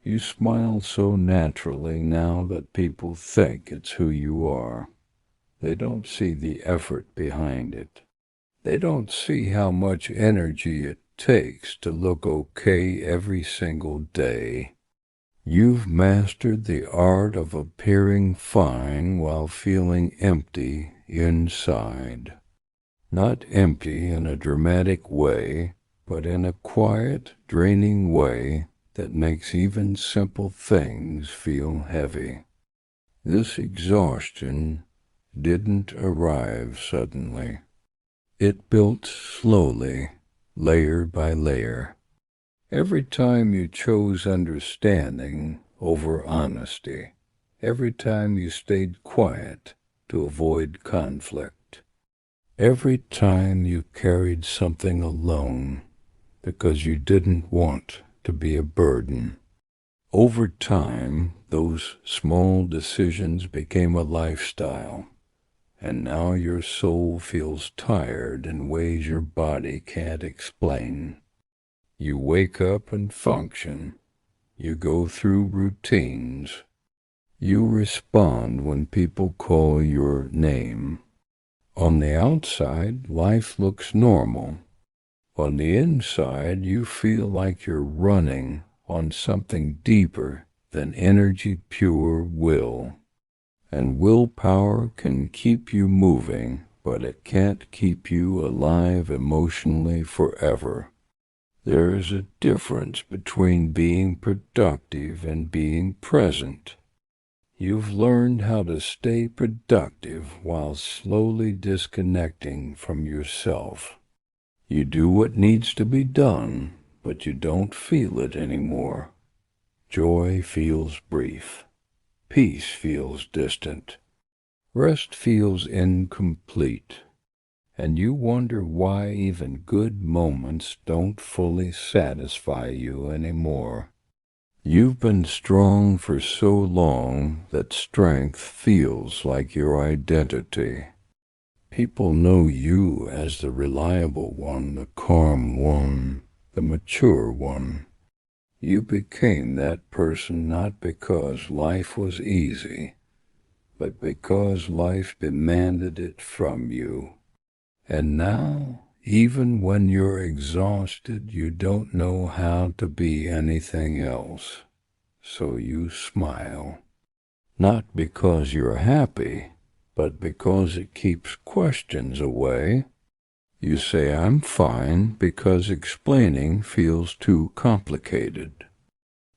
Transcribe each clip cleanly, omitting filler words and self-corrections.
You smile so naturally now that people think it's who you are. They don't see the effort behind it. They don't see how much energy it takes to look okay every single day. You've mastered the art of appearing fine while feeling empty inside. Not empty in a dramatic way, but in a quiet, draining way that makes even simple things feel heavy. This exhaustion didn't arrive suddenly. It built slowly, layer by layer. Every time you chose understanding over honesty, every time you stayed quiet to avoid conflict, every time you carried something alone because you didn't want to be a burden. Over time, those small decisions became a lifestyle, and now your soul feels tired in ways your body can't explain. You wake up and function. You go through routines. You respond when people call your name. On the outside, life looks normal. On the inside, you feel like you're running on something deeper than energy, pure will. And willpower can keep you moving, but it can't keep you alive emotionally forever. There is a difference between being productive and being present. You've learned how to stay productive while slowly disconnecting from yourself. You do what needs to be done, but you don't feel it anymore. Joy feels brief. Peace feels distant. Rest feels incomplete. And you wonder why even good moments don't fully satisfy you anymore. You've been strong for so long that strength feels like your identity. People know you as the reliable one, the calm one, the mature one. You became that person not because life was easy, but because life demanded it from you. And now, even when you're exhausted, you don't know how to be anything else. So you smile. Not because you're happy, but because it keeps questions away. You say, I'm fine, because explaining feels too complicated.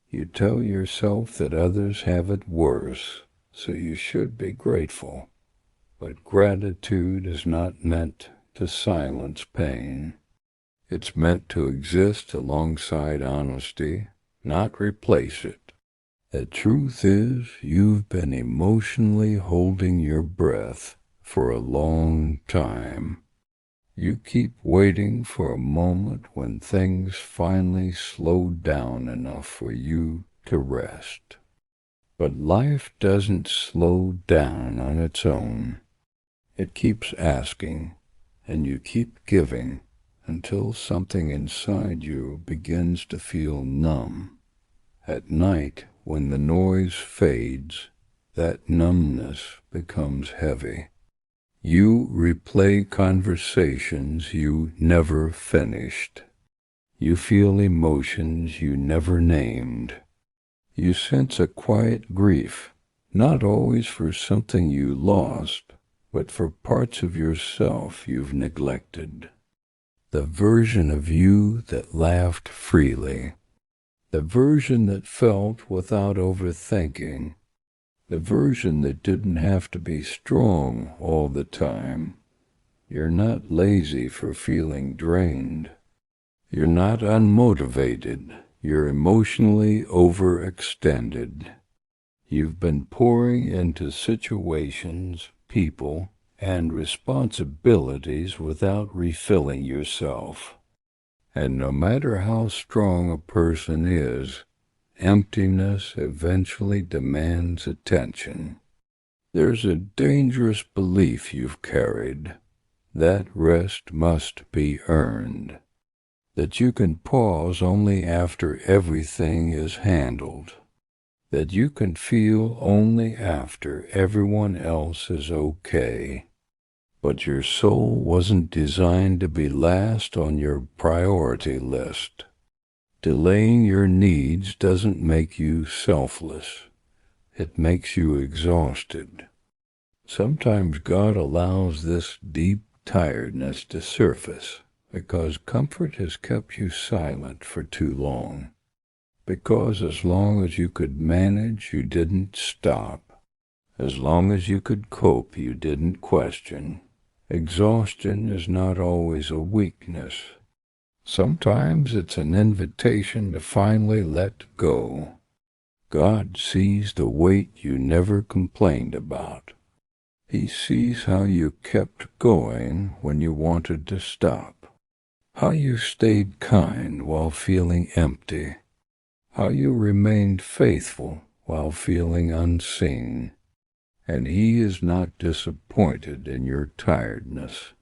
You tell yourself that others have it worse, so you should be grateful. But gratitude is not meant to silence pain. It's meant to exist alongside honesty, not replace it. The truth is, you've been emotionally holding your breath for a long time. You keep waiting for a moment when things finally slow down enough for you to rest. But life doesn't slow down on its own. It keeps asking, and you keep giving until something inside you begins to feel numb. At night, when the noise fades, that numbness becomes heavy. You replay conversations you never finished. You feel emotions you never named. You sense a quiet grief, not always for something you lost, but for parts of yourself you've neglected. The version of you that laughed freely. The version that felt without overthinking. The version that didn't have to be strong all the time. You're not lazy for feeling drained. You're not unmotivated. You're emotionally overextended. You've been pouring into situations, people, and responsibilities without refilling yourself. And no matter how strong a person is, emptiness eventually demands attention. There's a dangerous belief you've carried. That rest must be earned. that you can pause only after everything is handled, that you can feel only after everyone else is okay. But your soul wasn't designed to be last on your priority list. Delaying your needs doesn't make you selfless. It makes you exhausted. Sometimes God allows this deep tiredness to surface because comfort has kept you silent for too long. Because as long as you could manage, you didn't stop. As long as you could cope, you didn't question. Exhaustion is not always a weakness. Sometimes it's an invitation to finally let go. God sees the weight you never complained about. He sees how you kept going when you wanted to stop, how you stayed kind while feeling empty, how you remained faithful while feeling unseen. And He is not disappointed in your tiredness.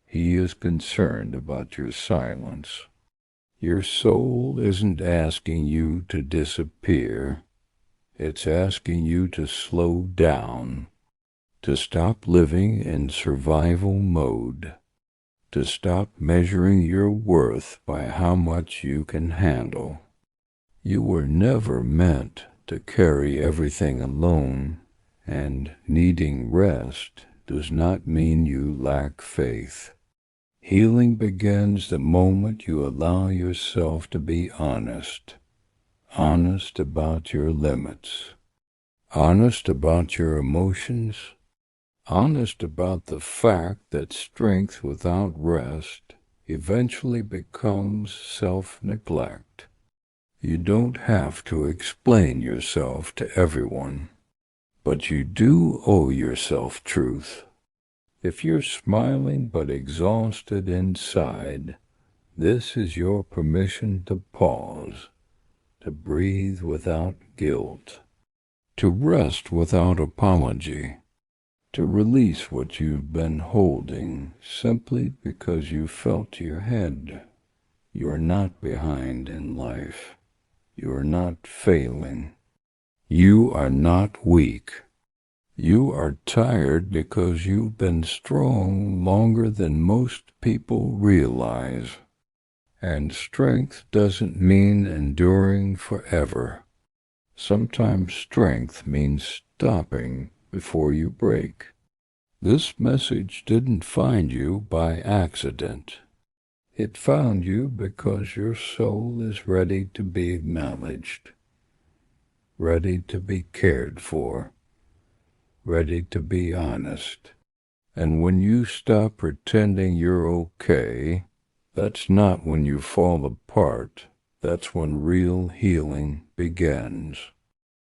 He is concerned about your silence. Your soul isn't asking you to disappear. It's asking you to slow down, to stop living in survival mode, to stop measuring your worth by how much you can handle. You were never meant to carry everything alone, and needing rest does not mean you lack faith. Healing begins the moment you allow yourself to be honest about your limits, honest about your emotions, honest about the fact that strength without rest eventually becomes self-neglect. You don't have to explain yourself to everyone, but you do owe yourself truth. If you're smiling but exhausted inside, this is your permission to pause, to breathe without guilt, to rest without apology, to release what you've been holding simply because you felt your head. You're not behind in life. You're not failing. You are not weak. You are tired because you've been strong longer than most people realize. And strength doesn't mean enduring forever. Sometimes strength means stopping before you break. This message didn't find you by accident. It found you because your soul is ready to be acknowledged, ready to be cared for, ready to be honest. And when you stop pretending you're okay, that's not when you fall apart. That's when real healing begins.